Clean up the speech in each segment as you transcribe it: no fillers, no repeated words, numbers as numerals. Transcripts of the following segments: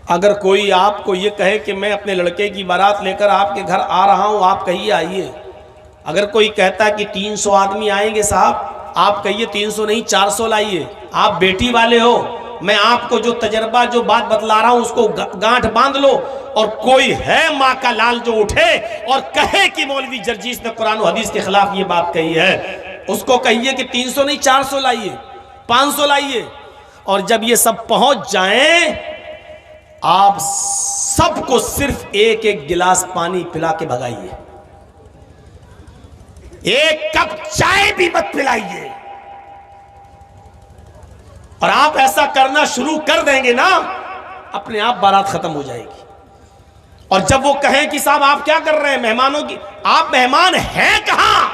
اگر کوئی آپ کو یہ کہے کہ میں اپنے لڑکے کی بارات لے کر آپ کے گھر آ رہا ہوں، آپ کہیے آئیے۔ اگر کوئی کہتا ہے کہ 300 آدمی آئیں گے صاحب، آپ کہیے 300 نہیں 400 لائیے۔ آپ بیٹی والے ہو، میں آپ کو جو تجربہ جو بات بتلا رہا ہوں اس کو گانٹھ باندھ لو۔ اور کوئی ہے ماں کا لال جو اٹھے اور کہے کہ مولوی جرجیس نے قرآن و حدیث کے خلاف یہ بات کہی ہے، اس کو کہیے کہ 300 نہیں 400 لائیے، 500 لائیے۔ اور جب یہ سب پہنچ جائیں، آپ سب کو صرف ایک ایک گلاس پانی پلا کے بھگائیے، ایک کپ چائے بھی مت پلائیے۔ اور آپ ایسا کرنا شروع کر دیں گے نا، اپنے آپ بارات ختم ہو جائے گی۔ اور جب وہ کہیں کہ صاحب آپ کیا کر رہے ہیں مہمانوں کی، آپ مہمان ہیں کہاں؟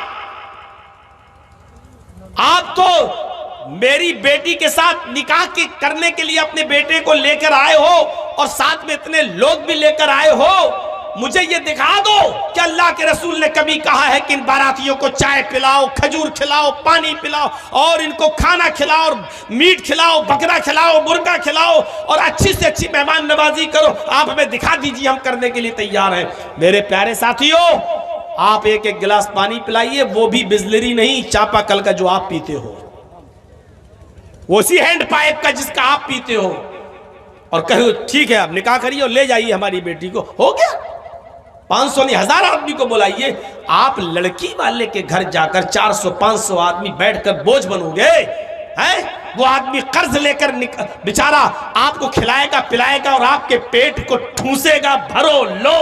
آپ تو میری بیٹی کے ساتھ نکاح کرنے کے لیے اپنے بیٹے کو لے کر آئے ہو، اور ساتھ میں اتنے لوگ بھی لے کر آئے ہو۔ مجھے یہ دکھا دو کہ اللہ کے رسول نے کبھی کہا ہے کہ ان باراتیوں کو چائے پلاؤ، کھجور کھلاؤ، پانی پلاؤ، اور ان کو کھانا کھلاؤ، اور میٹ کھلاؤ، بکرا کھلاؤ، مرغا کھلاؤ، اور اچھی سے اچھی مہمان نوازی کرو۔ آپ ہمیں دکھا دیجئے، ہم کرنے کے لیے تیار ہیں۔ میرے پیارے ساتھیوں، آپ ایک ایک گلاس پانی پلائیے، وہ بھی بزلری نہیں، چاپا کل کا جو آپ پیتے ہو، وہ اسی ہینڈ پائپ کا جس کا آپ پیتے ہو، اور کہو ٹھیک ہے آپ نکاح کریے اور لے جائیے ہماری بیٹی کو۔ ہو گیا، 500 نہیں 1000 آدمی کو بلائیے۔ آپ لڑکی والے کے گھر جا کر 400 500 آدمی بیٹھ کر بوجھ بنو گے؟ وہ آدمی قرض لے کر بیچارہ آپ کو کھلائے گا پلائے گا، اور آپ کے پیٹ کو ٹھونسے گا، بھرو لو۔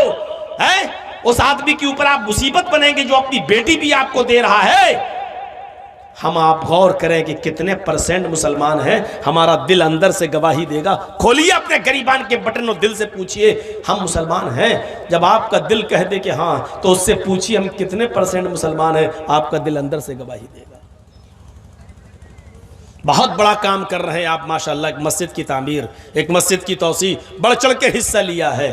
اس آدمی کے اوپر آپ مصیبت بنیں گے جو اپنی بیٹی بھی آپ کو دے رہا ہے۔ ہم آپ غور کریں کہ کتنے % مسلمان ہیں، ہمارا دل اندر سے گواہی دے گا۔ کھولیے اپنے گریبان کے بٹن اور دل سے پوچھئے ہم مسلمان ہیں۔ جب آپ کا دل کہہ دے کہ ہاں، تو اس سے پوچھئے ہم کتنے % مسلمان ہیں، آپ کا دل اندر سے گواہی دے گا۔ بہت بڑا کام کر رہے ہیں آپ ماشاءاللہ، ایک مسجد کی تعمیر، ایک مسجد کی توسیع، بڑھ چڑھ کے حصہ لیا ہے۔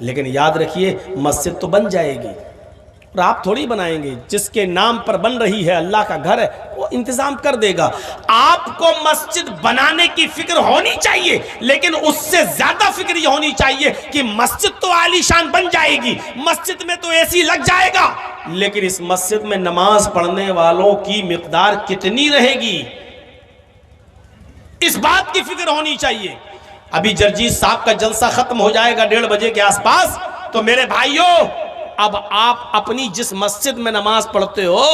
لیکن یاد رکھیے مسجد تو بن جائے گی، اور آپ تھوڑی بنائیں گے۔ جس کے نام پر بن رہی ہے، اللہ کا گھر ہے، وہ انتظام کر دے گا۔ آپ کو مسجد بنانے کی فکر ہونی چاہیے، لیکن اس سے زیادہ فکر یہ ہونی چاہیے کہ مسجد تو عالی شان بن جائے گی، مسجد میں تو AC لگ جائے گا، لیکن اس مسجد میں نماز پڑھنے والوں کی مقدار کتنی رہے گی، اس بات کی فکر ہونی چاہیے۔ ابھی جرجیس صاحب کا جلسہ ختم ہو جائے گا 1:30 بجے کے آس پاس، تو میرے بھائیوں، اب آپ اپنی جس مسجد میں نماز پڑھتے ہو،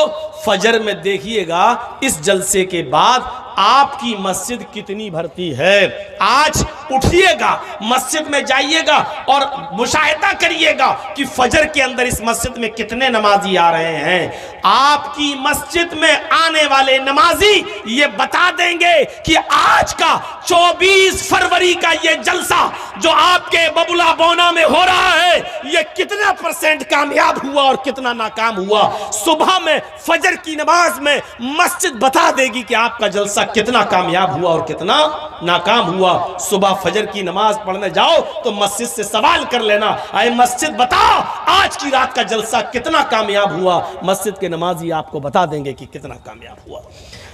فجر میں دیکھیے گا اس جلسے کے بعد آپ کی مسجد کتنی بھرتی ہے۔ آج اٹھیے گا، مسجد میں جائیے گا اور مشاہدہ کریے گا کہ فجر کے اندر اس مسجد میں کتنے نمازی آ رہے ہیں۔ آپ کی مسجد میں آنے والے نمازی یہ بتا دیں گے کہ آج کا 24 فروری کا یہ جلسہ جو آپ کے ببلا بونا میں ہو رہا ہے، یہ کتنا % کامیاب ہوا اور کتنا ناکام ہوا۔ صبح میں فجر کی نماز میں مسجد بتا دے گی کہ آپ کا جلسہ کتنا کامیاب ہوا اور کتنا ناکام ہوا۔ صبح فجر کی نماز پڑھنے جاؤ تو مسجد سے سوال کر لینا، اے مسجد بتا آج کی رات کا جلسہ کتنا کامیاب ہوا۔ مسجد کے نمازی آپ کو بتا دیں گے کہ کتنا کامیاب ہوا۔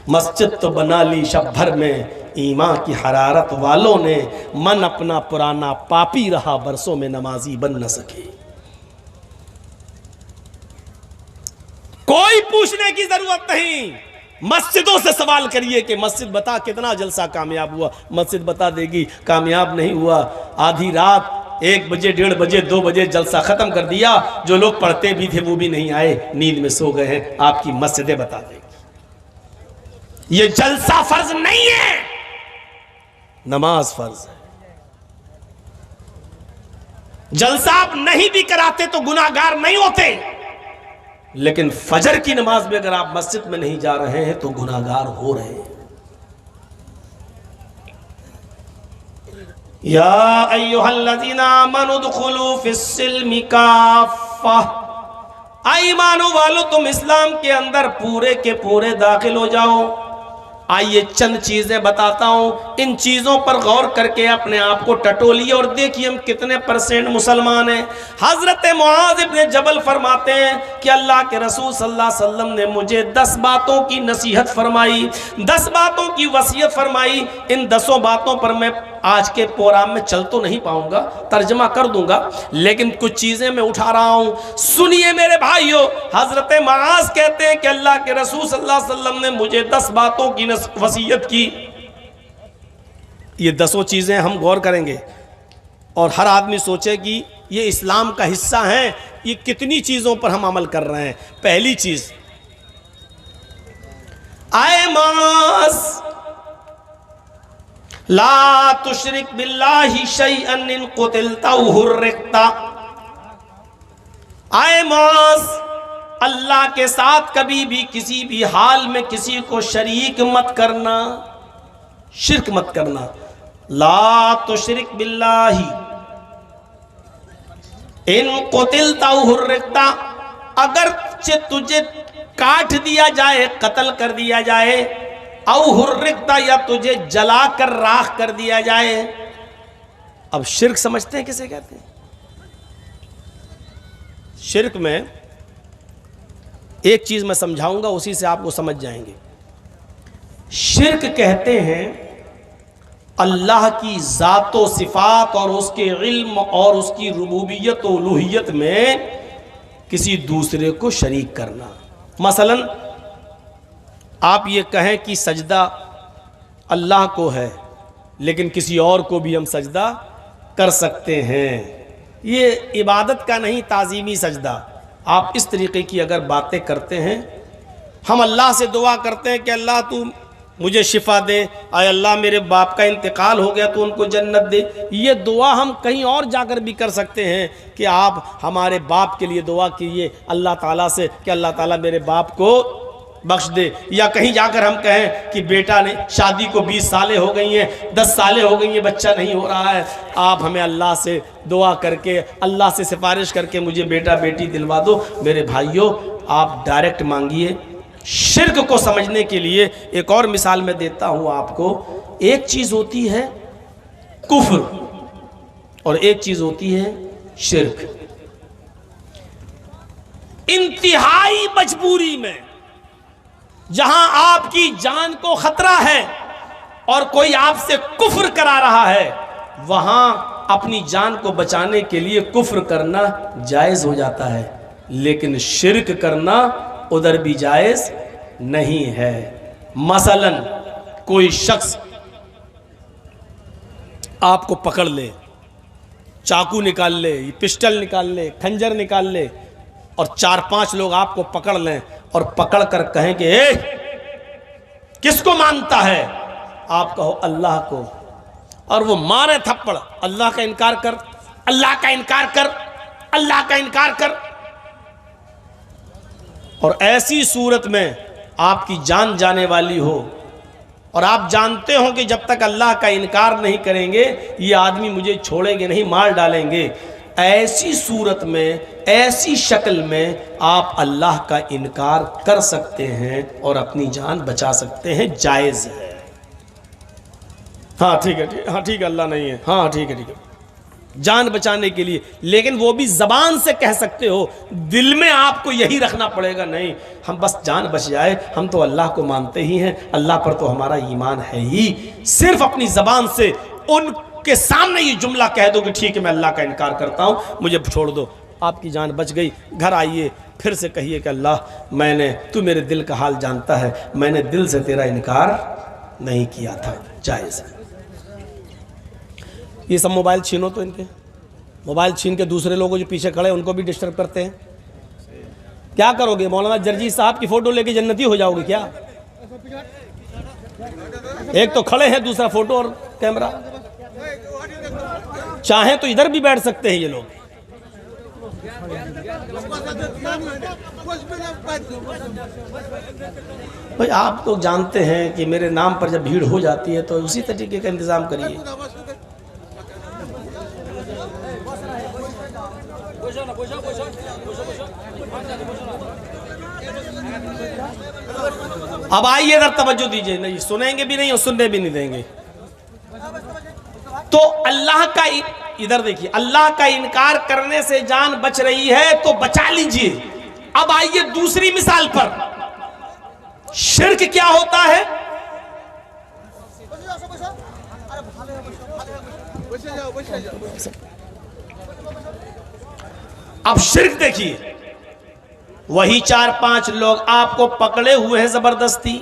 مسجد تو بنا لی شب بھر میں ایمان کی حرارت والوں نے، من اپنا پرانا پاپی رہا برسوں میں نمازی بن نہ سکے۔ کوئی پوچھنے کی ضرورت نہیں، مسجدوں سے سوال کریے کہ مسجد بتا کتنا جلسہ کامیاب ہوا، مسجد بتا دے گی کامیاب نہیں ہوا۔ آدھی رات 1 بجے 1:30 بجے 2 بجے جلسہ ختم کر دیا، جو لوگ پڑھتے بھی تھے وہ بھی نہیں آئے، نیند میں سو گئے ہیں، آپ کی مسجدیں بتا دیں گی۔ یہ جلسہ فرض نہیں ہے، نماز فرض ہے۔ جلسہ آپ نہیں بھی کراتے تو گناہگار نہیں ہوتے، لیکن فجر کی نماز میں اگر آپ مسجد میں نہیں جا رہے ہیں تو گناہگار ہو رہے ہیں۔ یا ایھا الذین آمنوا ادخلوا فی السلم کافہ، ایمانو والو تم اسلام کے اندر پورے کے پورے داخل ہو جاؤ۔ آئیے چند چیزیں بتاتا ہوں، ان چیزوں پر غور کر کے اپنے آپ کو ٹٹولیے اور دیکھیے ہم کتنے % مسلمان ہیں۔ حضرت معاذ ابن جبل فرماتے ہیں کہ اللہ کے رسول صلی اللہ علیہ وسلم نے مجھے 10 باتوں کی نصیحت فرمائی، 10 باتوں کی وصیت فرمائی۔ ان 10 باتوں پر میں آج کے پروگرام میں چل تو نہیں پاؤں گا، ترجمہ کر دوں گا، لیکن کچھ چیزیں میں اٹھا رہا ہوں، سنیے میرے بھائیوں۔ حضرت معاذ کہتے ہیں کہ اللہ کے رسول صلی اللہ علیہ وسلم نے مجھے 10 باتوں کی وصیت کی۔ یہ 10 چیزیں ہم غور کریں گے اور ہر آدمی سوچے کہ یہ اسلام کا حصہ ہیں، یہ کتنی چیزوں پر ہم عمل کر رہے ہیں۔ پہلی چیز، اے معاذ لا تشرک باللہ شیئا ان قتلت او حرقت۔ اے معاذ، اللہ کے ساتھ کبھی بھی کسی بھی حال میں کسی کو شریک مت کرنا، شرک مت کرنا۔ لا تشرک باللہ ان قتلت او حرقت، اگرچہ تجھے کاٹ دیا جائے، قتل کر دیا جائے، او حرقت یا تجھے جلا کر راکھ کر دیا جائے۔ اب شرک سمجھتے ہیں کسے کہتے ہیں؟ شرک میں ایک چیز میں سمجھاؤں گا، اسی سے آپ کو سمجھ جائیں گے۔ شرک کہتے ہیں اللہ کی ذات و صفات اور اس کے علم اور اس کی ربوبیت و الوہیت میں کسی دوسرے کو شریک کرنا۔ مثلا آپ یہ کہیں کہ سجدہ اللہ کو ہے، لیکن کسی اور کو بھی ہم سجدہ کر سکتے ہیں، یہ عبادت کا نہیں، تعظیمی سجدہ۔ آپ اس طریقے کی اگر باتیں کرتے ہیں، ہم اللہ سے دعا کرتے ہیں کہ اللہ تو مجھے شفا دے، اے اللہ میرے باپ کا انتقال ہو گیا تو ان کو جنت دے، یہ دعا ہم کہیں اور جا کر بھی کر سکتے ہیں کہ آپ ہمارے باپ کے لیے دعا کیجیے اللہ تعالیٰ سے کہ اللہ تعالیٰ میرے باپ کو بخش دے، یا کہیں جا کر ہم کہیں کہ بیٹا نے شادی کو 20 سالیں ہو گئی ہیں، 10 سالیں ہو گئی ہیں، بچہ نہیں ہو رہا ہے، آپ ہمیں اللہ سے دعا کر کے، اللہ سے سفارش کر کے مجھے بیٹا بیٹی دلوا دو۔ میرے بھائیوں، آپ ڈائریکٹ مانگیے۔ شرک کو سمجھنے کے لیے ایک اور مثال میں دیتا ہوں آپ کو۔ ایک چیز ہوتی ہے کفر اور ایک چیز ہوتی ہے شرک۔ انتہائی مجبوری میں، جہاں آپ کی جان کو خطرہ ہے اور کوئی آپ سے کفر کرا رہا ہے، وہاں اپنی جان کو بچانے کے لیے کفر کرنا جائز ہو جاتا ہے، لیکن شرک کرنا ادھر بھی جائز نہیں ہے۔ مثلا کوئی شخص آپ کو پکڑ لے، چاقو نکال لے، پسٹل نکال لے، خنجر نکال لے، اور 4-5 لوگ آپ کو پکڑ لیں اور پکڑ کر کہیں کہ اے کس کو مانتا ہے؟ آپ کہو اللہ کو، اور وہ مارے تھپڑ، اللہ کا انکار کر، اللہ کا انکار کر، اللہ کا انکار کر، اور ایسی صورت میں آپ کی جان جانے والی ہو اور آپ جانتے ہو کہ جب تک اللہ کا انکار نہیں کریں گے یہ آدمی مجھے چھوڑیں گے نہیں، مار ڈالیں گے، ایسی صورت میں، ایسی شکل میں آپ اللہ کا انکار کر سکتے ہیں اور اپنی جان بچا سکتے ہیں، جائز ہے۔ ہاں ٹھیک ہے، ہاں ٹھیک ہے، اللہ نہیں ہے، ہاں ٹھیک ہے، ٹھیک ہے، جان بچانے کے لیے، لیکن وہ بھی زبان سے کہہ سکتے ہو، دل میں آپ کو یہی رکھنا پڑے گا نہیں ہم بس جان بچ جائے، ہم تو اللہ کو مانتے ہی ہیں، اللہ پر تو ہمارا ایمان ہے ہی۔ صرف اپنی زبان سے ان کے سامنے یہ جملہ کہہ دو کہ ٹھیک ہے میں اللہ کا انکار کرتا ہوں، مجھے چھوڑ دو، آپ کی جان بچ گئی۔ گھر آئیے، پھر سے کہیے کہ اللہ تو میرے دل کا حال جانتا ہے، میں نے دل سے تیرا انکار نہیں کیا تھا، جائز ہے۔ یہ سب موبائل چھینو تو ان کے، موبائل چھین کے دوسرے لوگوں جو پیچھے کھڑے ان کو بھی ڈسٹرب کرتے ہیں۔ کیا کرو گے؟ مولانا جرجی صاحب کی فوٹو لے کے جنتی ہو جاؤ گے کیا؟ ایک تو کھڑے ہیں، دوسرا فوٹو اور کیمرہ، چاہیں تو ادھر بھی بیٹھ سکتے ہیں یہ لوگ۔ بھائی آپ تو جانتے ہیں کہ میرے نام پر جب بھیڑ ہو جاتی ہے تو اسی طریقے کا انتظام کریے۔ اب آئیے ادھر توجہ دیجئے، نہیں سنیں گے بھی نہیں اور سننے بھی نہیں دیں گے۔ تو اللہ کا، ادھر دیکھیے، اللہ کا انکار کرنے سے جان بچ رہی ہے تو بچا لیجئے۔ اب آئیے دوسری مثال پر، شرک کیا ہوتا ہے؟ اب شرک دیکھیے، وہی 4-5 لوگ آپ کو پکڑے ہوئے ہیں، زبردستی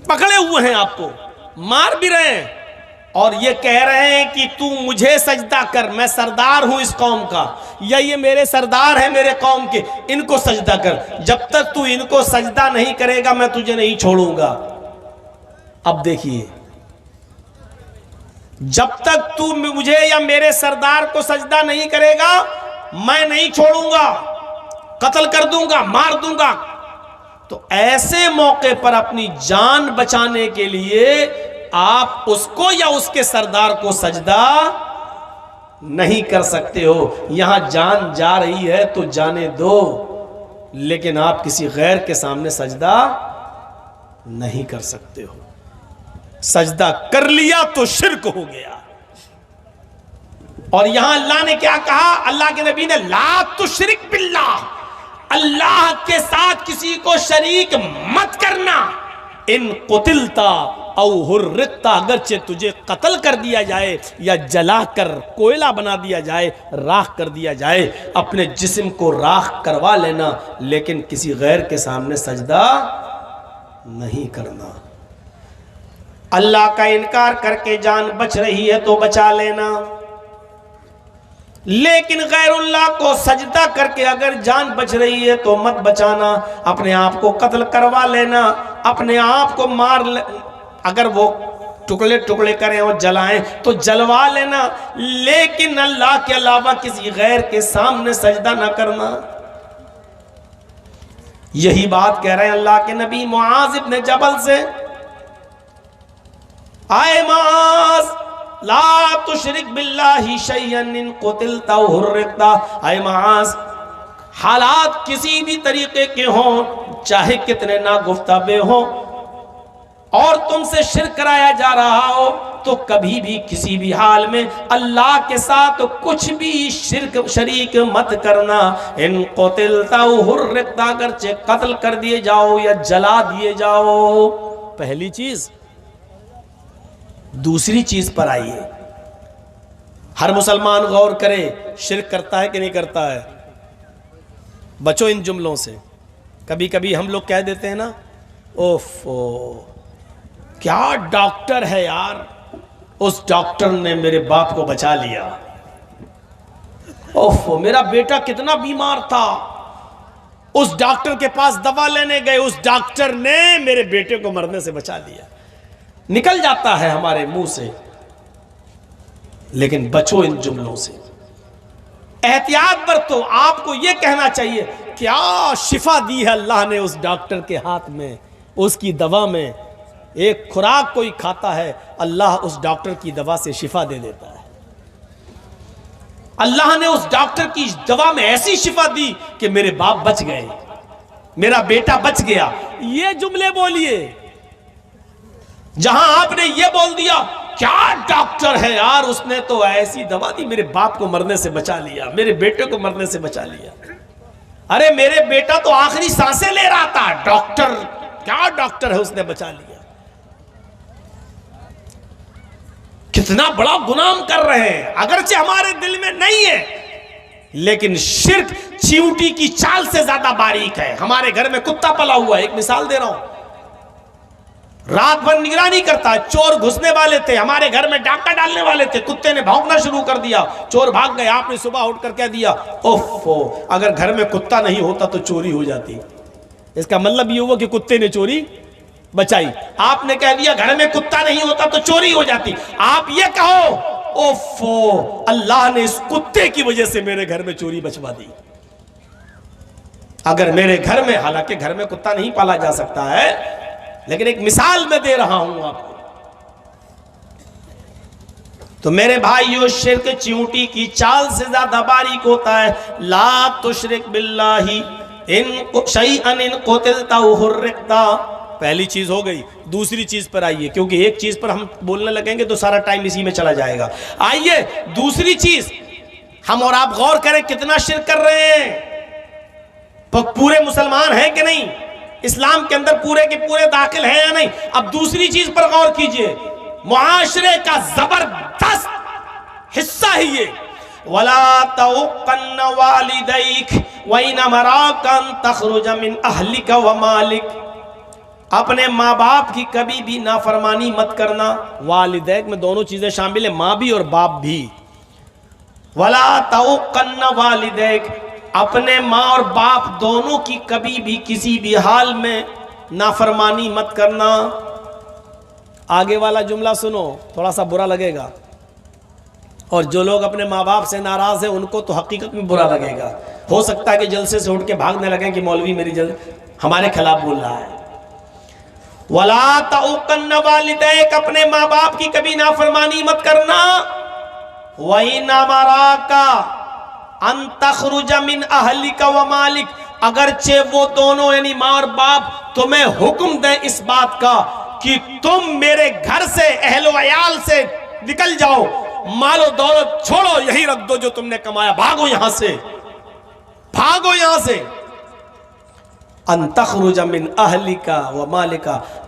پکڑے ہوئے ہیں، آپ کو مار بھی رہے ہیں اور یہ کہہ رہے ہیں کہ تو مجھے سجدہ کر، میں سردار ہوں اس قوم کا، یا یہ میرے سردار ہیں میرے قوم کے، ان کو سجدہ کر، جب تک تو ان کو سجدہ نہیں کرے گا میں تجھے نہیں چھوڑوں گا۔ اب دیکھیے، جب تک تو مجھے یا میرے سردار کو سجدہ نہیں کرے گا میں نہیں چھوڑوں گا، قتل کر دوں گا، مار دوں گا۔ تو ایسے موقع پر اپنی جان بچانے کے لیے آپ اس کو یا اس کے سردار کو سجدہ نہیں کر سکتے ہو۔ یہاں جان جا رہی ہے تو جانے دو، لیکن آپ کسی غیر کے سامنے سجدہ نہیں کر سکتے ہو۔ سجدہ کر لیا تو شرک ہو گیا۔ اور یہاں اللہ نے کیا کہا؟ اللہ کے نبی نے لا تشرک باللہ، اللہ کے ساتھ کسی کو شریک مت کرنا۔ ان قتلتا او حرقتا، اگرچہ تجھے قتل کر دیا جائے یا جلا کر کوئلہ بنا دیا جائے، راکھ کر دیا جائے، اپنے جسم کو راکھ کروا لینا، لیکن کسی غیر کے سامنے سجدہ نہیں کرنا۔ اللہ کا انکار کر کے جان بچ رہی ہے تو بچا لینا، لیکن غیر اللہ کو سجدہ کر کے اگر جان بچ رہی ہے تو مت بچانا۔ اپنے آپ کو قتل کروا لینا، اپنے آپ کو مار اگر وہ ٹکڑے ٹکڑے کریں اور جلائیں تو جلوا لینا، لیکن اللہ کے علاوہ کسی غیر کے سامنے سجدہ نہ کرنا۔ یہی بات کہہ رہے ہیں اللہ کے نبی معاذ ابن جبل سے، آئے معاذ لا تشرک باللہ شیئا ان قتلتا او حرقتا، اے معاذ حالات کسی بھی طریقے کے ہوں، چاہے کتنے ناگفتہ ہوں، اور تم سے شرک کرایا جا رہا ہو تو کبھی بھی کسی بھی حال میں اللہ کے ساتھ کچھ بھی شریک مت کرنا۔ ان قتلتا او حرقتا، اگرچہ قتل کر دیے جاؤ یا جلا دیے جاؤ۔ پہلی چیز۔ دوسری چیز پر آئیے، ہر مسلمان غور کرے، شرک کرتا ہے کہ نہیں کرتا ہے؟ بچو ان جملوں سے۔ کبھی کبھی ہم لوگ کہہ دیتے ہیں نا، اوفو کیا ڈاکٹر ہے یار، اس ڈاکٹر نے میرے باپ کو بچا لیا، اوفو میرا بیٹا کتنا بیمار تھا، اس ڈاکٹر کے پاس دوا لینے گئے، اس ڈاکٹر نے میرے بیٹے کو مرنے سے بچا لیا۔ نکل جاتا ہے ہمارے منہ سے، لیکن بچو ان جملوں سے، احتیاط برتو۔ آپ کو یہ کہنا چاہیے کیا شفا دی ہے اللہ نے اس ڈاکٹر کے ہاتھ میں، اس کی دوا میں۔ ایک خوراک کوئی کھاتا ہے، اللہ اس ڈاکٹر کی دوا سے شفا دے دیتا ہے۔ اللہ نے اس ڈاکٹر کی دوا میں ایسی شفا دی کہ میرے باپ بچ گئے، میرا بیٹا بچ گیا۔ یہ جملے بولیے۔ جہاں آپ نے یہ بول دیا کیا ڈاکٹر ہے یار، اس نے تو ایسی دوا دی میرے باپ کو مرنے سے بچا لیا، میرے بیٹے کو مرنے سے بچا لیا۔ ارے میرے بیٹا تو آخری سانسیں لے رہا تھا، ڈاکٹر کیا ڈاکٹر ہے، اس نے بچا لیا۔ کتنا بڑا گناہ ہم کر رہے ہیں، اگرچہ ہمارے دل میں نہیں ہے، لیکن شرک چیونٹی کی چال سے زیادہ باریک ہے۔ ہمارے گھر میں کتا پلا ہوا ہے، ایک مثال دے رہا ہوں، رات بھر نگرانی کرتا ہے، چور گھسنے والے تھے ہمارے گھر میں، ڈاکہ ڈالنے والے تھے، کتے نے بھونکنا شروع کر دیا، چور بھاگ گئے، آپ نے صبح اٹھ کر کہہ دیا اوفو اگر گھر میں کتا نہیں ہوتا تو چوری ہو جاتی۔ اس کا مطلب یہ ہوا کہ کتے نے چوری بچائی۔ آپ نے کہہ دیا گھر میں کتا نہیں ہوتا تو چوری ہو جاتی۔ آپ یہ کہو اوفو اللہ نے اس کتے کی وجہ سے میرے گھر میں چوری بچوا دی۔ اگر میرے گھر میں، حالانکہ گھر میں کتا نہیں پالا جا سکتا ہے، لیکن ایک مثال میں دے رہا ہوں آپ کو، تو میرے بھائیو شرک چیونٹی کی چال سے زیادہ باریک ہوتا ہے۔ لا تشرک باللہ شیئا ان قتلتا او حرقتا، پہلی چیز ہو گئی۔ دوسری چیز پر آئیے، کیونکہ ایک چیز پر ہم بولنے لگیں گے تو سارا ٹائم اسی میں چلا جائے گا۔ آئیے دوسری چیز، ہم اور آپ غور کریں کتنا شرک کر رہے ہیں، پورے مسلمان ہیں کہ نہیں، اسلام کے اندر پورے کے پورے داخل ہیں یا نہیں۔ اب دوسری چیز پر غور کیجئے، معاشرے کا زبردست حصہ ہی یہ. وَلَا تَعُقَّنَّ وَالِدَيْكَ وَإِنْ أَمَرَاكَ أَن تَخْرُجَ مِنْ أَهْلِكَ وَمَالِكَ. اپنے ماں باپ کی کبھی بھی نافرمانی مت کرنا. والدیک میں دونوں چیزیں شامل ہیں، ماں بھی اور باپ بھی. وَلَا تَعُقَّنَّ وَالِدَيْكَ، اپنے ماں اور باپ دونوں کی کبھی بھی کسی بھی حال میں نافرمانی مت کرنا. آگے والا جملہ سنو، تھوڑا سا برا لگے گا، اور جو لوگ اپنے ماں باپ سے ناراض ہیں ان کو تو حقیقت میں برا لگے گا. ہو سکتا ہے کہ جلسے سے اٹھ کے بھاگنے لگیں کہ مولوی میری ہمارے خلاف بول رہا ہے. وَلَا تَعُقَّنَّ وَالِدَيْكَ، اپنے ماں باپ کی کبھی نافرمانی مت کرنا. وَإِنْ أَمَرَاكَ أَن تَخْرُجَ مِنْ أَهْلِكَ وَمَالِكَ، اگرچہ وہ دونوں یعنی ماں اور باپ تمہیں حکم دیں اس بات کا کہ تم میرے گھر سے اہل و عیال سے نکل جاؤ، مال و دولت چھوڑو، یہی رکھ دو جو تم نے کمایا، بھاگو یہاں سے، بھاگو یہاں سے. ان تخرج من اہلک و مالک،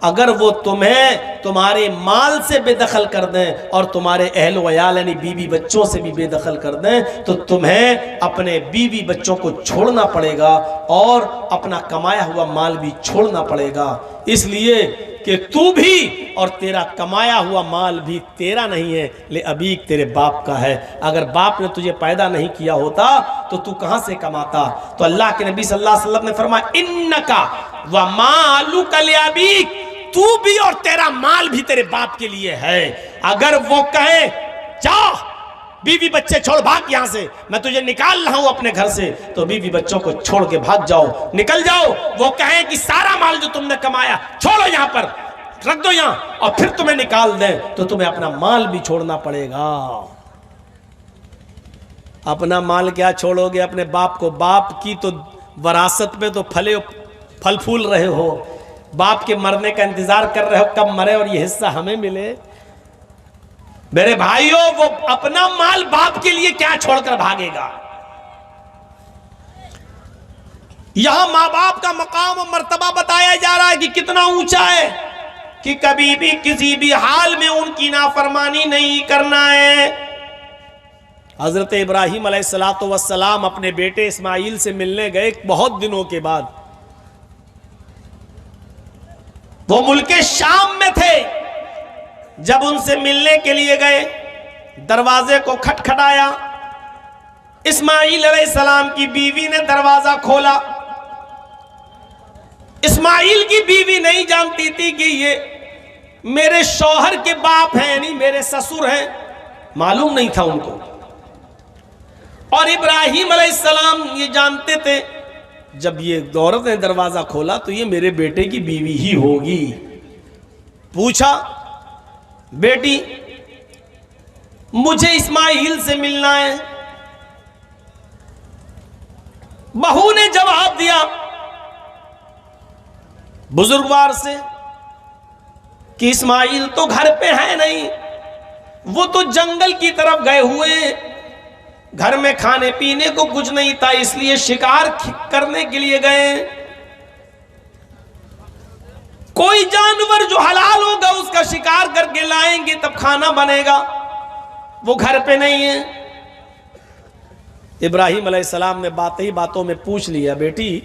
اگر وہ تمہیں تمہارے مال سے بے دخل کر دیں اور تمہارے اہل و عیال یعنی بیوی بچوں سے بھی بے دخل کر دیں، تو تمہیں اپنے بیوی بچوں کو چھوڑنا پڑے گا اور اپنا کمایا ہوا مال بھی چھوڑنا پڑے گا، اس لیے کہ تو بھی اور تیرا کمایا ہوا مال بھی تیرا نہیں ہے، لے ابیک تیرے باپ کا ہے. اگر باپ نے تجھے پیدا نہیں کیا ہوتا تو تو کہاں سے کماتا؟ تو اللہ کے نبی صلی اللہ علیہ وسلم نے فرمایا انکا ومالک لابیک، تو بھی اور تیرا مال بھی تیرے باپ کے لیے ہے. اگر وہ کہے جا بیوی بچے چھوڑ بھاگ یہاں سے، میں تجھے نکال رہا ہوں اپنے گھر سے، تو بیوی بچوں کو چھوڑ کے بھاگ جاؤ، نکل جاؤ. وہ کہیں کہ سارا مال جو تم نے کمایا چھوڑو یہاں پر، رکھ دو یہاں، اور پھر تمہیں نکال دیں، تو تمہیں اپنا مال بھی چھوڑنا پڑے گا. اپنا مال کیا چھوڑو گے اپنے باپ کو؟ باپ کی تو وراثت پہ تو پھل پھول رہے ہو، باپ کے مرنے کا انتظار کر رہے ہو کب مرے اور یہ حصہ ہمیں ملے. میرے بھائیوں، وہ اپنا مال باپ کے لیے کیا چھوڑ کر بھاگے گا؟ یہاں ماں باپ کا مقام و مرتبہ بتایا جا رہا ہے کہ کتنا اونچا ہے، کہ کبھی بھی کسی بھی حال میں ان کی نافرمانی نہیں کرنا ہے. حضرت ابراہیم علیہ السلام اپنے بیٹے اسماعیل سے ملنے گئے بہت دنوں کے بعد. وہ ملک شام میں تھے، جب ان سے ملنے کے لیے گئے دروازے کو کھٹکھٹایا. اسماعیل علیہ السلام کی بیوی نے دروازہ کھولا. اسماعیل کی بیوی نہیں جانتی تھی کہ یہ میرے شوہر کے باپ ہیں، یعنی میرے سسر ہیں، معلوم نہیں تھا ان کو. اور ابراہیم علیہ السلام یہ جانتے تھے جب یہ عورت نے دروازہ کھولا تو یہ میرے بیٹے کی بیوی ہی ہوگی. پوچھا بیٹی مجھے اسماعیل سے ملنا ہے. بہو نے جواب دیا بزرگوار سے کہ اسماعیل تو گھر پہ ہے نہیں، وہ تو جنگل کی طرف گئے ہوئے، گھر میں کھانے پینے کو کچھ نہیں تھا اس لیے شکار کرنے کے لیے گئے. کوئی جانور جو حلال ہوگا اس کا شکار کر کے لائیں گے تب کھانا بنے گا، وہ گھر پہ نہیں ہے. ابراہیم علیہ السلام نے باتوں میں پوچھ لیا بیٹی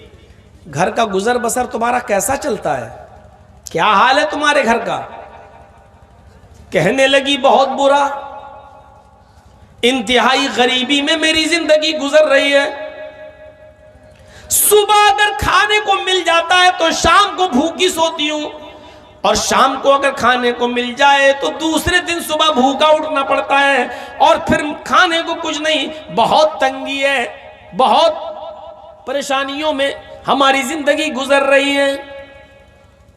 گھر کا گزر بسر تمہارا کیسا چلتا ہے؟ کیا حال ہے تمہارے گھر کا؟ کہنے لگی بہت برا، انتہائی غریبی میں میری زندگی گزر رہی ہے. صبح اگر کھانے کو مل جاتا ہے تو شام کو بھوکی سوتی ہوں، اور شام کو اگر کھانے کو مل جائے تو دوسرے دن صبح بھوکا اٹھنا پڑتا ہے، اور پھر کھانے کو کچھ نہیں. بہت تنگی ہے، بہت پریشانیوں میں ہماری زندگی گزر رہی ہے.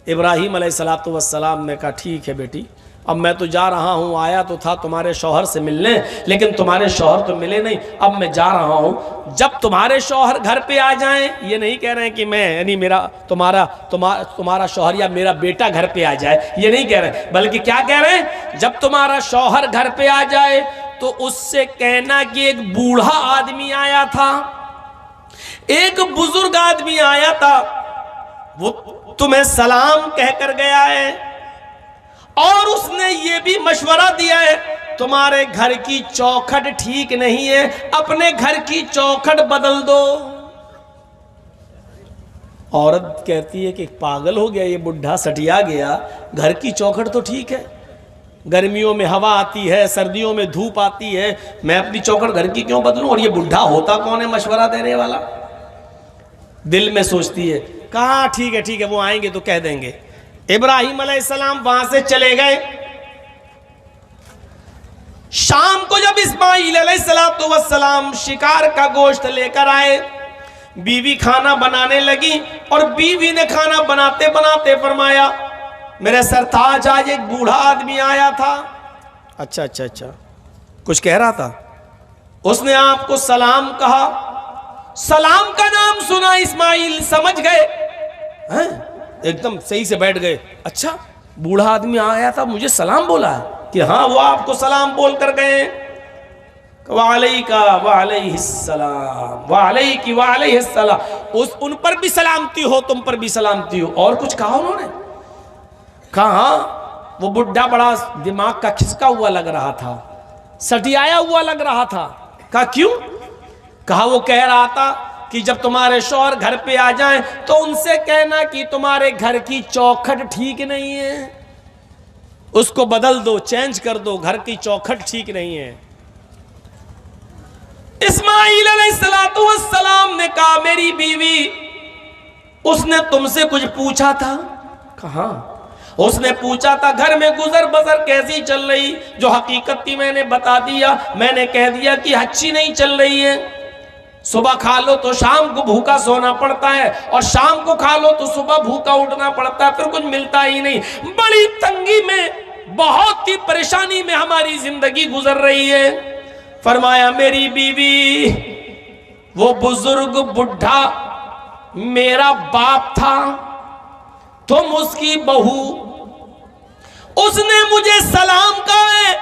ابراہیم علیہ السلام نے کہا ٹھیک ہے بیٹی، اب میں تو جا رہا ہوں، آیا تو تھا تمہارے شوہر سے ملنے لیکن تمہارے شوہر تو ملے نہیں، اب میں جا رہا ہوں. جب تمہارے شوہر گھر پہ آ جائیں، یہ نہیں کہہ رہے ہیں کہ میں یعنی تمہارا شوہر یا میرا بیٹا گھر پہ آ جائے، یہ نہیں کہہ رہے، بلکہ کیا کہہ رہے ہیں جب تمہارا شوہر گھر پہ آ جائے تو اس سے کہنا کہ ایک بوڑھا آدمی آیا تھا، ایک بزرگ آدمی آیا تھا، وہ تمہیں سلام کہہ کر گیا ہے، اور اس نے یہ بھی مشورہ دیا ہے تمہارے گھر کی چوکھٹ ٹھیک نہیں ہے، اپنے گھر کی چوکھٹ بدل دو۔ عورت کہتی ہے کہ پاگل ہو گیا یہ بڈھا، سٹیا گیا، گھر کی چوکھٹ تو ٹھیک ہے، گرمیوں میں ہوا آتی ہے، سردیوں میں دھوپ آتی ہے، میں اپنی چوکھٹ گھر کی کیوں بدلوں؟ اور یہ بڈھا ہوتا کون ہے مشورہ دینے والا؟ دل میں سوچتی ہے، کہا ٹھیک ہے وہ آئیں گے تو کہہ دیں گے۔ ابراہیم علیہ السلام وہاں سے چلے گئے۔ شام کو جب اسماعیل علیہ السلام شکار کا گوشت لے کر آئے، بیوی کھانا بنانے لگی، اور بیوی نے کھانا بناتے بناتے فرمایا میرے سرتاج آج ایک بوڑھا آدمی آیا تھا۔ اچھا کچھ کہہ رہا تھا؟ اس نے آپ کو سلام کہا۔ سلام کا نام سنا اسماعیل سمجھ گئے، ایک دم صحیح سے بیٹھ گئے۔ اچھا بوڑھا آدمی آیا تھا، مجھے سلام بولا ہے کہ ہاں وہ آپ کو سلام بول کر گئے۔ وعلیکہ وعلیہ السلام، وعلیکی وعلیہ السلام، ان پر بھی سلامتی ہو، تم پر بھی سلامتی ہو۔ اور کچھ کہا انہوں نے؟ کہا وہ بڈھا بڑا دماغ کا کھسکا ہوا لگ رہا تھا، سٹیایا ہوا لگ رہا تھا۔ کہا کیوں؟ کہا وہ کہہ رہا تھا کہ جب تمہارے شوہر گھر پہ آ جائیں تو ان سے کہنا کہ تمہارے گھر کی چوکھٹ ٹھیک نہیں ہے، اس کو بدل دو، چینج کر دو، گھر کی چوکھٹ ٹھیک نہیں ہے۔ اسماعیل علیہ السلام نے کہا میری بیوی، اس نے تم سے کچھ پوچھا تھا؟ کہاں؟ اس نے پوچھا تھا گھر میں گزر بسر کیسی چل رہی، جو حقیقت تھی میں نے بتا دیا، میں نے کہہ دیا کہ اچھی نہیں چل رہی ہے، صبح کھا لو تو شام کو بھوکا سونا پڑتا ہے، اور شام کو کھا لو تو صبح بھوکا اٹھنا پڑتا ہے، پھر کچھ ملتا ہی نہیں، بڑی تنگی میں، بہت ہی پریشانی میں ہماری زندگی گزر رہی ہے۔ فرمایا میری بیوی، وہ بزرگ بڈھا میرا باپ تھا، تم اس کی بہو، اس نے مجھے سلام کہا ہے،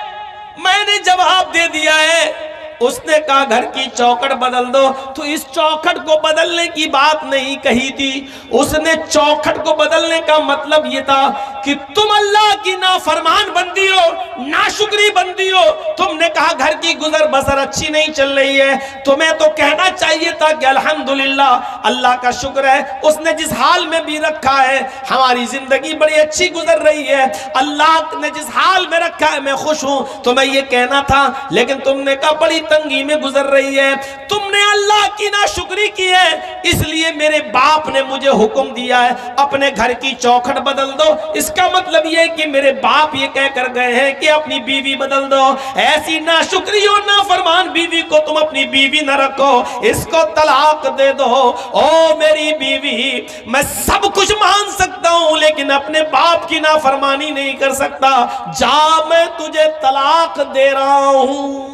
میں نے جواب دے دیا ہے، اس نے کہا گھر کی چوکھٹ بدل دو، تو اس چوکھٹ کو بدلنے کی بات نہیں کہی تھی، اس نے چوکھٹ کو بدلنے کا مطلب یہ تھا کہ تم اللہ کی نافرمان بندی ہو، ناشکری بندی ہو، تم نے کہا گھر کی گزر بسر اچھی نہیں چل رہی ہے، تمہیں تو کہنا چاہیے تھا کہ الحمدللہ اللہ کا شکر ہے، اس نے جس حال میں بھی رکھا ہے ہماری زندگی بڑی اچھی گزر رہی ہے، اللہ نے جس حال میں رکھا ہے میں خوش ہوں، تمہیں یہ کہنا تھا، لیکن تم نے کہا بڑی تنگی میں گزر رہی ہے، تم نے اللہ کی ناشکری کی ہے، اس لیے میرے باپ نے مجھے حکم دیا ہے اپنے گھر کی چوکھٹ بدل دو۔ اس کا مطلب یہ کہ میرے باپ یہ کہہ کر گئے ہیں کہ اپنی بیوی بدل دو، ایسی ناشکری اور نافرمان بیوی کو تم اپنی بیوی نہ رکھو، اس کو طلاق دے دو۔ او میری بیوی، میں سب کچھ مان سکتا ہوں لیکن اپنے باپ کی نافرمانی نہیں کر سکتا، جا میں تجھے طلاق دے رہا ہوں۔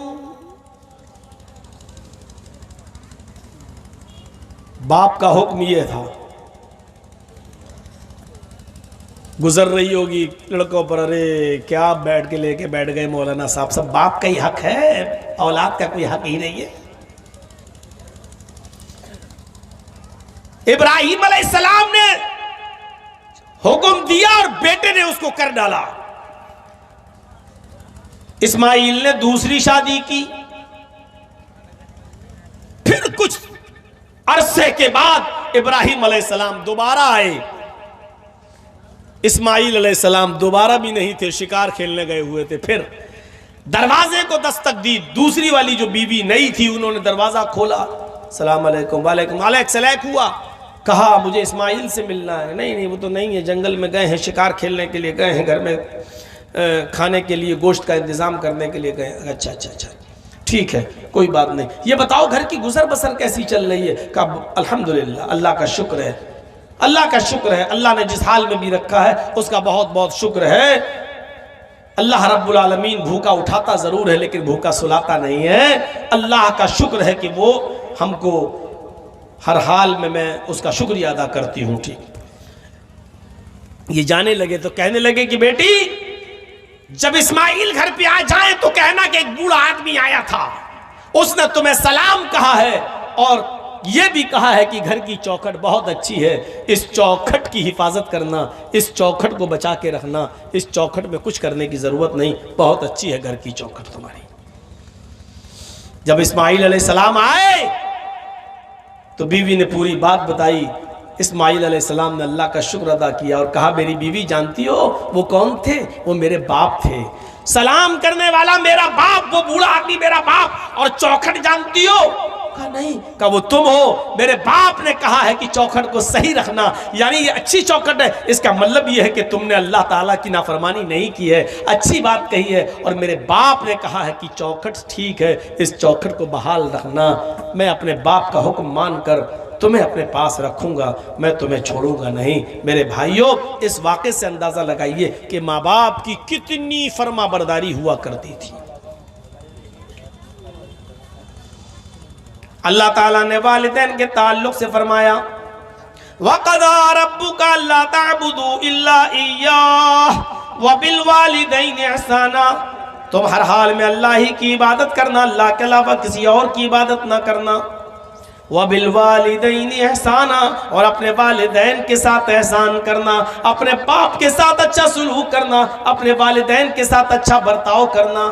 باپ کا حکم یہ تھا۔ گزر رہی ہوگی لڑکوں پر، ارے کیا بیٹھ گئے مولانا صاحب، سب باپ کا ہی حق ہے، اولاد کا کوئی حق ہی نہیں ہے۔ ابراہیم علیہ السلام نے حکم دیا اور بیٹے نے اس کو کر ڈالا۔ اسماعیل نے دوسری شادی کی، پھر کچھ عرصے کے بعد ابراہیم علیہ السلام دوبارہ آئے۔ اسماعیل علیہ السلام دوبارہ بھی نہیں تھے، شکار کھیلنے گئے ہوئے تھے، پھر دروازے کو دستک دی، دوسری والی جو بیوی نئی تھی انہوں نے دروازہ کھولا، السلام علیکم، وعلیکم السلام ہوا، کہا مجھے اسماعیل سے ملنا ہے۔ نہیں وہ تو نہیں ہے، جنگل میں گئے ہیں، شکار کھیلنے کے لیے گئے ہیں، گھر میں کھانے کے لیے گوشت کا انتظام کرنے کے لیے گئے ہیں۔ اچھا ٹھیک ہے، کوئی بات نہیں، یہ بتاؤ گھر کی گزر بسر کیسی چل رہی ہے؟ کہا الحمدللہ اللہ کا شکر ہے، اللہ کا شکر ہے، اللہ نے جس حال میں بھی رکھا ہے اس کا بہت بہت شکر ہے۔ اللہ رب العالمین بھوکا اٹھاتا ضرور ہے لیکن بھوکا سلاتا نہیں ہے، اللہ کا شکر ہے کہ وہ ہم کو ہر حال میں اس کا شکریہ ادا کرتی ہوں۔ ٹھیک، یہ جانے لگے تو کہنے لگے کہ بیٹی جب اسماعیل گھر پہ آ جائیں تو کہنا کہ ایک بوڑھا آدمی آیا تھا، اس نے تمہیں سلام کہا ہے اور یہ بھی کہا ہے کہ گھر کی چوکھٹ بہت اچھی ہے، اس چوکھٹ کی حفاظت کرنا، اس چوکھٹ کو بچا کے رکھنا، اس چوکھٹ میں کچھ کرنے کی ضرورت نہیں، بہت اچھی ہے گھر کی چوکھٹ تمہاری۔ جب اسماعیل علیہ السلام آئے تو بیوی نے پوری بات بتائی۔ اسماعیل علیہ السلام نے اللہ کا شکر ادا کیا اور کہا میری بیوی جانتی ہو وہ کون تھے؟ وہ میرے باپ تھے، سلام کرنے والا میرا باپ، وہ بوڑھا آدمی میرا باپ، اور چوکھٹ جانتی ہو؟ کہا نہیں۔ کہا وہ تم ہو، میرے باپ نے کہا ہے کہ چوکھٹ کو صحیح رکھنا، یعنی یہ اچھی چوکھٹ ہے، اس کا مطلب یہ ہے کہ تم نے اللہ تعالیٰ کی نافرمانی نہیں کی ہے، اچھی بات کہی ہے، اور میرے باپ نے کہا ہے کہ چوکھٹ ٹھیک ہے، اس چوکھٹ کو بحال رکھنا، میں اپنے باپ کا حکم مان کر تمہیں اپنے پاس رکھوں گا، میں تمہیں چھوڑوں گا نہیں۔ میرے بھائیوں، اس واقعے سے اندازہ لگائیے کہ ماں باپ کی کتنی فرما برداری ہوا کرتی تھی۔ اللہ تعالیٰ نے والدین کے تعلق سے فرمایا وَقَضَىٰ رَبُّكَ أَلَّا تَعْبُدُوا إِلَّا إِيَّاهُ وَبِالْوَالِدَيْنِ إِحْسَانًا، تم ہر حال میں اللہ ہی کی عبادت کرنا، اللہ کے علاوہ کسی اور کی عبادت نہ کرنا۔ وَبِالْوَالِدَيْنِ إِحْسَانًا، اور اپنے والدین کے ساتھ احسان کرنا، اپنے باپ کے ساتھ اچھا سلوک کرنا، اپنے والدین کے ساتھ اچھا برتاؤ کرنا۔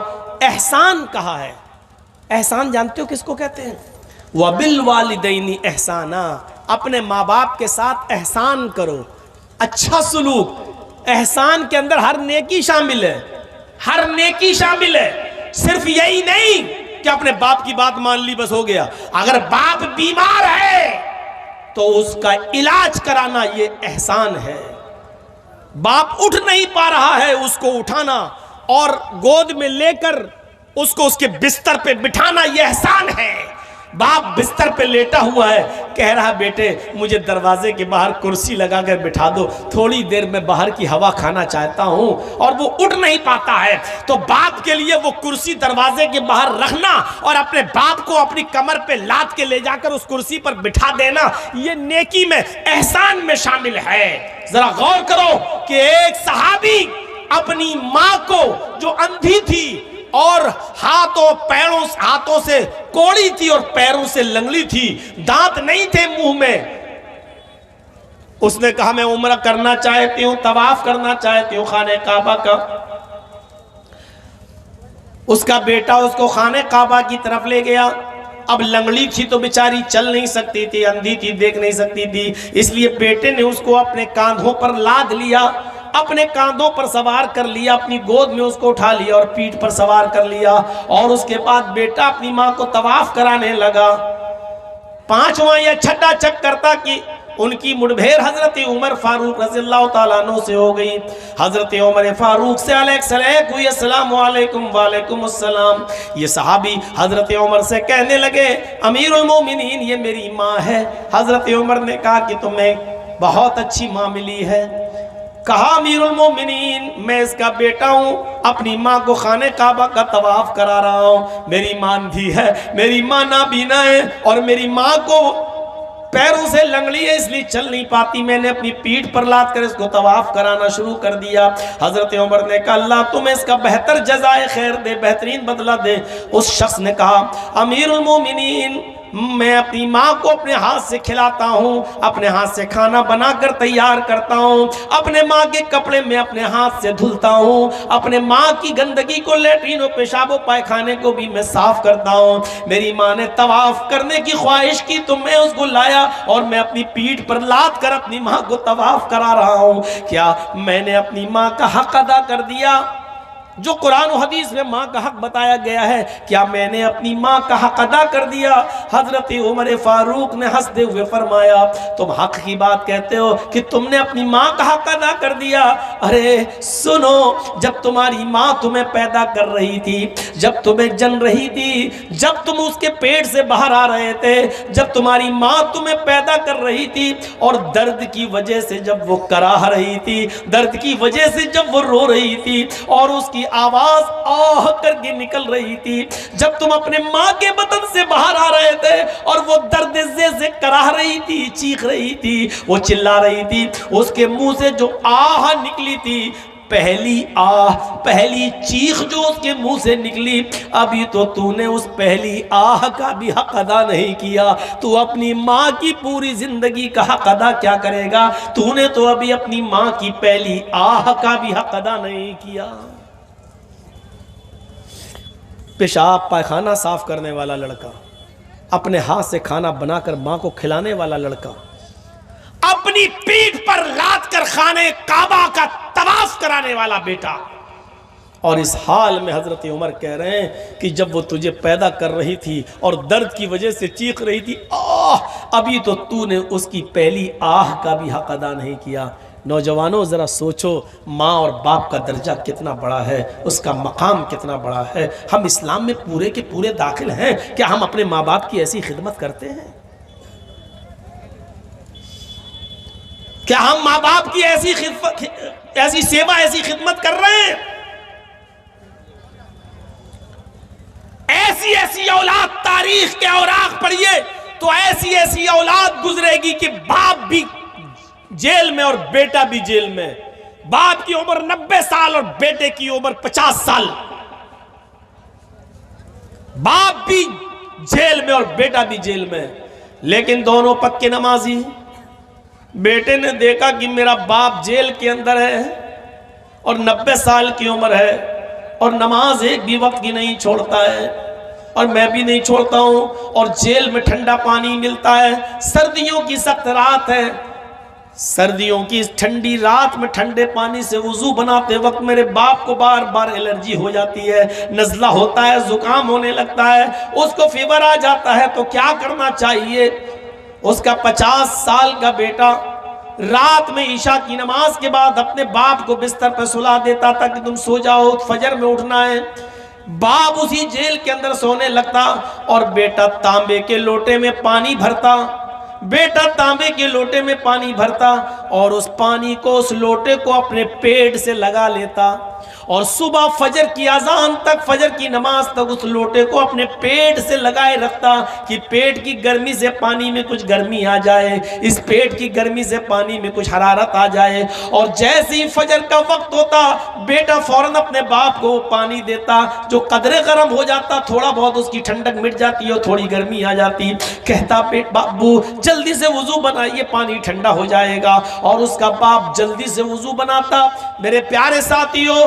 احسان کہا ہے، احسان جانتے ہو کس کو کہتے ہیں؟ وَبِالْوَالِدَيْنِ إِحْسَانًا، اپنے ماں باپ کے ساتھ احسان کرو، اچھا سلوک۔ احسان کے اندر ہر نیکی شامل ہے، ہر نیکی شامل ہے، صرف یہی نہیں کہ اپنے باپ کی بات مان لی بس ہو گیا۔ اگر باپ بیمار ہے تو اس کا علاج کرانا یہ احسان ہے۔ باپ اٹھ نہیں پا رہا ہے، اس کو اٹھانا اور گود میں لے کر اس کو اس کے بستر پہ بٹھانا یہ احسان ہے۔ باپ بستر پہ لیٹا ہوا ہے، کہہ رہا بیٹے مجھے دروازے کے باہر کرسی لگا کر بٹھا دو، تھوڑی دیر میں باہر کی ہوا کھانا چاہتا ہوں، اور وہ اٹھ نہیں پاتا ہے، تو باپ کے لیے وہ کرسی دروازے کے باہر رکھنا اور اپنے باپ کو اپنی کمر پہ لاد کے لے جا کر اس کرسی پر بٹھا دینا، یہ نیکی میں، احسان میں شامل ہے۔ ذرا غور کرو کہ ایک صحابی اپنی ماں کو جو اندھی تھی اور ہاتھوں سے کوڑی تھی اور پیروں سے لنگڑی تھی، دانت نہیں تھے منہ میں، اس نے کہا میں عمرہ کرنا چاہتی ہوں، طواف کرنا چاہتی ہوں خانہ کعبہ کا۔ اس کا بیٹا اس کو خانہ کعبہ کی طرف لے گیا۔ اب لنگڑی تھی تو بیچاری چل نہیں سکتی تھی، اندھی تھی، دیکھ نہیں سکتی تھی، اس لیے بیٹے نے اس کو اپنے کاندھوں پر لاد لیا، اپنے کاندھوں پر سوار کر لیا، اپنی گود میں اس کو اٹھا لیا اور پیٹھ پر سوار کر لیا، اور اس کے بعد بیٹا اپنی ماں کو طواف کرانے لگا۔ پانچواں یا چھٹا چکر تھا کہ ان کی مڑبھیر حضرت عمر فاروق رضی اللہ تعالیٰ عنہ سے ہو گئی۔ حضرت عمر فاروق سے علیہ السلام ہوئی، السلام علیکم، وعلیکم السلام۔ یہ صحابی حضرت عمر سے کہنے لگے امیر المومنین یہ میری ماں ہے۔ حضرت عمر نے کہا کہ تمہیں بہت اچھی ماں ملی ہے۔ کہا امیر المومنین میں اس کا بیٹا ہوں، اپنی ماں کو خانہ کعبہ کا طواف کرا رہا ہوں، میری ماں اندھی ہے، میری ماں نابینا ہے، اور میری ماں کو پیروں سے لنگڑی ہے اس لیے چل نہیں پاتی، میں نے اپنی پیٹھ پر لاد کر اس کو طواف کرانا شروع کر دیا۔ حضرت عمر نے کہا اللہ تمہیں اس کا بہتر جزائے خیر دے، بہترین بدلہ دے۔ اس شخص نے کہا امیر المومنین میں اپنی ماں کو اپنے ہاتھ سے کھلاتا ہوں، اپنے ہاتھ سے کھانا بنا کر تیار کرتا ہوں، اپنے ماں کے کپڑے میں اپنے ہاتھ سے دھلتا ہوں، اپنے ماں کی گندگی کو لیٹرین و پیشاب و پائخانے کو بھی میں صاف کرتا ہوں۔ میری ماں نے طواف کرنے کی خواہش کی تو میں اس کو لایا اور میں اپنی پیٹھ پر لاد کر اپنی ماں کو طواف کرا رہا ہوں۔ کیا میں نے اپنی ماں کا حق ادا کر دیا جو قرآن و حدیث میں ماں کا حق بتایا گیا ہے؟ کیا میں نے اپنی ماں کا حق ادا کر دیا؟ حضرت عمر فاروق نے ہنستے ہوئے فرمایا تم حق کی بات کہتے ہو کہ تم نے اپنی ماں کا حق ادا کر دیا؟ ارے سنو، جب تمہاری ماں تمہیں پیدا کر رہی تھی، جب تمہیں جن رہی تھی، جب تم اس کے پیٹ سے باہر آ رہے تھے، جب تمہاری ماں تمہیں پیدا کر رہی تھی اور درد کی وجہ سے جب وہ کراہ رہی تھی، درد کی وجہ سے جب وہ رو رہی تھی اور اس کی آواز آہ کر کے نکل رہی تھی، جب تم اپنے ماں کے بطن سے باہر آ رہے تھے اور وہ درد سے کراہ رہی تھی، چیخ رہی تھی، وہ چلا رہی تھی، اس کے منہ سے جو آہ نکلی تھی پہلی پہلی چیخ جو اس کے منہ سے نکلی، ابھی تو نے اس پہلی کا بھی حق ادا نہیں کیا، تو اپنی ماں کی پوری زندگی کا حق ادا کیا کرے گا؟ تو نے تو ابھی اپنی ماں کی پہلی کا بھی حق ادا نہیں کیا۔ پیشاب پائخانہ صاف کرنے والا لڑکا، اپنے ہاتھ سے کھانا بنا کر ماں کو کھلانے والا لڑکا، اپنی پیٹھ پر لاد کر خانہ کعبہ کا طواف کرانے والا بیٹا، اور اس حال میں حضرت عمر کہہ رہے ہیں کہ جب وہ تجھے پیدا کر رہی تھی اور درد کی وجہ سے چیخ رہی تھی، ابھی تو نے اس کی پہلی کا بھی حق ادا نہیں کیا۔ نوجوانوں ذرا سوچو، ماں اور باپ کا درجہ کتنا بڑا ہے، اس کا مقام کتنا بڑا ہے۔ ہم اسلام میں پورے کے پورے داخل ہیں، کیا ہم اپنے ماں باپ کی ایسی خدمت کرتے ہیں؟ کیا ہم ماں باپ کی ایسی سیوا، ایسی خدمت کر رہے ہیں؟ ایسی اولاد، تاریخ کے اوراق پڑھیے تو ایسی اولاد گزرے گی کہ باپ بھی جیل میں اور بیٹا بھی جیل میں، باپ کی عمر 90 سال اور بیٹے کی عمر 50 سال، باپ بھی جیل میں اور بیٹا بھی جیل میں، لیکن دونوں پکے نمازی۔ بیٹے نے دیکھا کہ میرا باپ جیل کے اندر ہے اور 90 سال کی عمر ہے اور نماز ایک بھی وقت کی نہیں چھوڑتا ہے، اور میں بھی نہیں چھوڑتا ہوں، اور جیل میں ٹھنڈا پانی ملتا ہے، سردیوں کی سخت رات ہے، سردیوں کی اس ٹھنڈی رات میں ٹھنڈے پانی سے وضو بناتے وقت میرے باپ کو بار بار الرجی ہو جاتی ہے، نزلہ ہوتا ہے، زکام ہونے لگتا ہے، اس کو فیور آ جاتا ہے، تو کیا کرنا چاہیے؟ اس کا 50 سال کا بیٹا رات میں عشاء کی نماز کے بعد اپنے باپ کو بستر پر سلا دیتا تھا کہ تم سو جاؤ، فجر میں اٹھنا ہے۔ باپ اسی جیل کے اندر سونے لگتا اور بیٹا تانبے کے لوٹے میں پانی بھرتا، اور اس پانی کو، اس لوٹے کو اپنے پیٹ سے لگا لیتا، اور صبح فجر کی اذان تک، فجر کی نماز تک اس لوٹے کو اپنے پیٹ سے لگائے رکھتا کہ پیٹ کی گرمی سے پانی میں کچھ گرمی آ جائے، اس پیٹ کی گرمی سے پانی میں کچھ حرارت آ جائے، اور جیسے ہی فجر کا وقت ہوتا بیٹا فوراً اپنے باپ کو پانی دیتا، جو قدرے گرم ہو جاتا، تھوڑا بہت اس کی ٹھنڈک مٹ جاتی اور تھوڑی گرمی آ جاتی، کہتا بابو جلدی سے وضو بنائیے، پانی ٹھنڈا ہو جائے گا، اور اس کا باپ جلدی سے وضو بناتا۔ میرے پیارے ساتھیوں،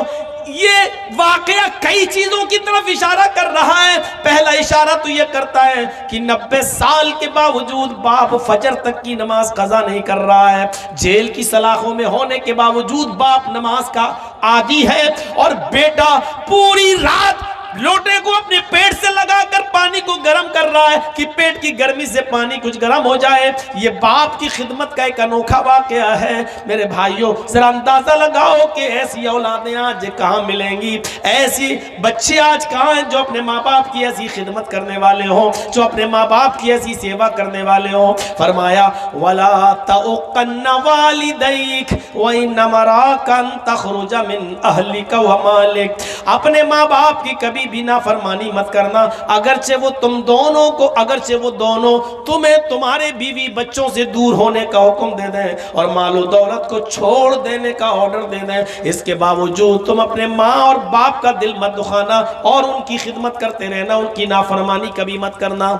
یہ واقعہ کئی چیزوں کی طرف اشارہ کر رہا ہے۔ پہلا اشارہ تو یہ کرتا ہے کہ 90 سال کے باوجود باپ فجر تک کی نماز قضا نہیں کر رہا ہے، جیل کی سلاخوں میں ہونے کے باوجود باپ نماز کا عادی ہے، اور بیٹا پوری رات لوٹے کو اپنے پیٹ سے لگا کر پانی کو گرم کر رہا ہے کہ پیٹ کی گرمی سے پانی کچھ گرم ہو جائے۔ یہ باپ کی خدمت کا ایک انوکھا واقعہ ہے۔ میرے بھائیوں ذرا اندازہ لگاؤ کہ ایسی اولادیں آج کہاں ملیں گی، ایسی بچے آج کہاں ہیں جو اپنے ماں باپ کی ایسی خدمت کرنے والے ہوں، جو اپنے ماں باپ کی ایسی سیوا کرنے والے ہوں۔ فرمایا وَلَا تَعُقَّنَّ وَالِدَيْكَ وَإِنَّ مَرَاكَ أَن تَخْرُجَ مِنْ أَهْلِكَ وَمَالِكَ، اپنے ماں باپ کی کبھی بھی نافرمانی مت کرنا، اگرچہ وہ دونوں تمہیں تمہارے بیوی بچوں سے دور ہونے کا حکم دے دیں اور مال و دولت کو چھوڑ دینے کا آرڈر دے دیں، اس کے باوجود تم اپنے ماں اور باپ کا دل مت دکھانا اور ان کی خدمت کرتے رہنا، ان کی نافرمانی کبھی مت کرنا۔